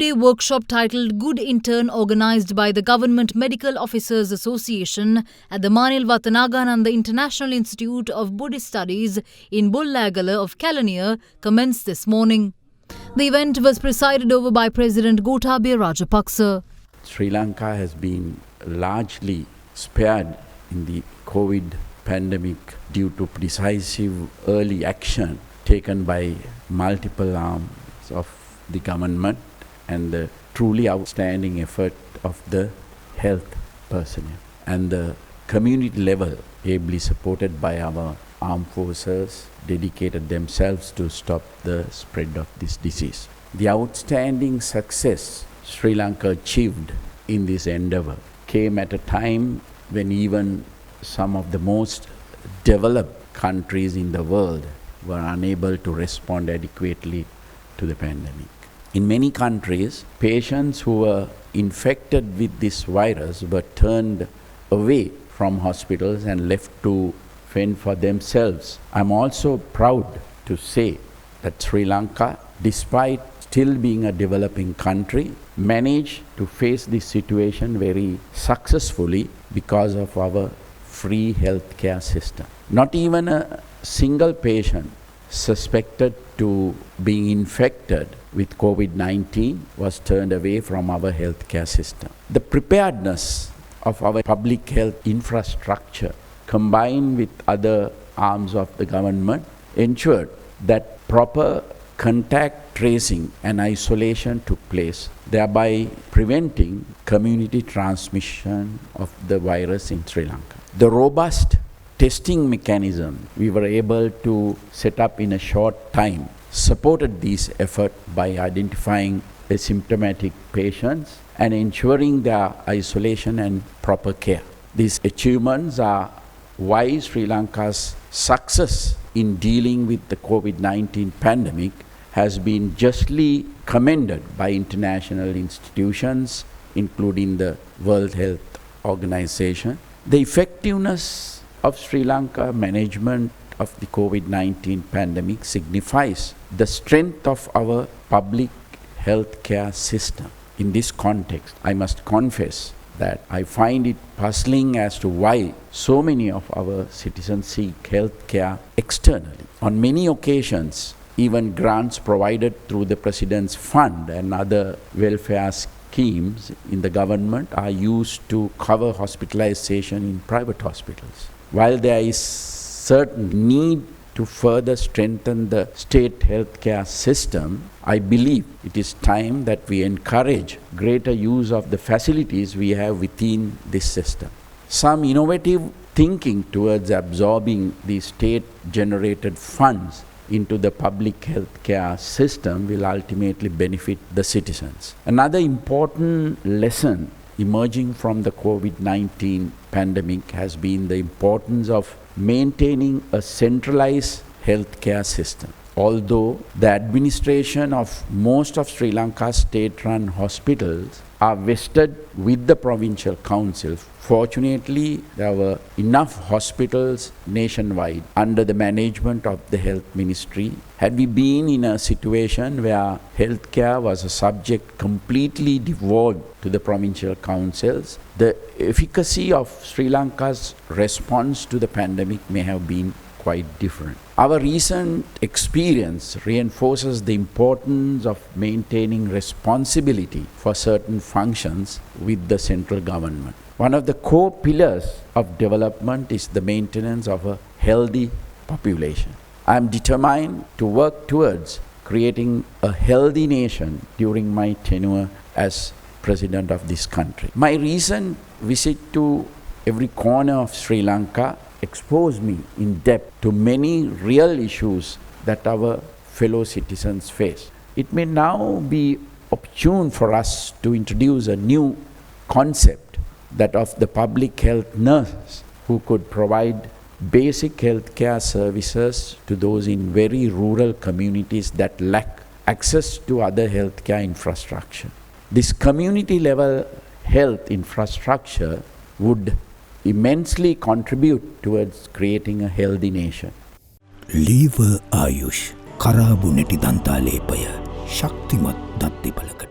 2-day workshop titled Good Intern, organised by the Government Medical Officers Association at the Manil Vatanagananda International Institute of Buddhist Studies in Bullagala of Kalaniya commenced this morning. The event was presided over by President Gotabaya Rajapaksa. Sri Lanka has been largely spared in the COVID pandemic due to decisive early action taken by multiple arms of the government and the truly outstanding effort of the health personnel and the community level, ably supported by our armed forces, dedicated themselves to stop the spread of this disease. The outstanding success Sri Lanka achieved in this endeavor came at a time when even some of the most developed countries in the world were unable to respond adequately to the pandemic. In many countries, patients who were infected with this virus were turned away from hospitals and left to fend for themselves. I'm also proud to say that Sri Lanka, despite still being a developing country, managed to face this situation very successfully because of our free healthcare system. Not even a single patient suspected to being infected with COVID-19 was turned away from our healthcare system. The preparedness of our public health infrastructure, combined with other arms of the government, ensured that proper contact tracing and isolation took place, thereby preventing community transmission of the virus in Sri Lanka. The robust testing mechanism we were able to set up in a short time supported this effort by identifying asymptomatic patients and ensuring their isolation and proper care. These achievements are why Sri Lanka's success in dealing with the COVID-19 pandemic has been justly commended by international institutions, including the World Health Organization. The effectiveness of Sri Lanka management of the COVID-19 pandemic signifies the strength of our public healthcare system. In this context, I must confess that I find it puzzling as to why so many of our citizens seek healthcare externally. On many occasions, even grants provided through the President's Fund and other welfare schemes in the government are used to cover hospitalization in private hospitals. While there is certain need to further strengthen the state healthcare system, I believe it is time that we encourage greater use of the facilities we have within this system. Some innovative thinking towards absorbing the state-generated funds into the public healthcare system will ultimately benefit the citizens. Another important lesson emerging from the COVID-19 pandemic has been the importance of maintaining a centralized healthcare system. Although the administration of most of Sri Lanka's state-run hospitals are vested with the provincial council, fortunately there were enough hospitals nationwide under the management of the health ministry. Had we been in a situation where healthcare was a subject completely devolved to the provincial councils, the efficacy of Sri Lanka's response to the pandemic may have been quite different. Our recent experience reinforces the importance of maintaining responsibility for certain functions with the central government. One of the core pillars of development is the maintenance of a healthy population. I am determined to work towards creating a healthy nation during my tenure as President of this country. My recent visit to every corner of Sri Lanka exposed me in depth to many real issues that our fellow citizens face. It may now be opportune for us to introduce a new concept, that of the public health nurse, who could provide basic healthcare services to those in very rural communities that lack access to other healthcare infrastructure. This community level health infrastructure would immensely contribute towards creating a healthy nation. Lever Ayush Karabu Neti Dantalepaya Shaktimat Datti Palakata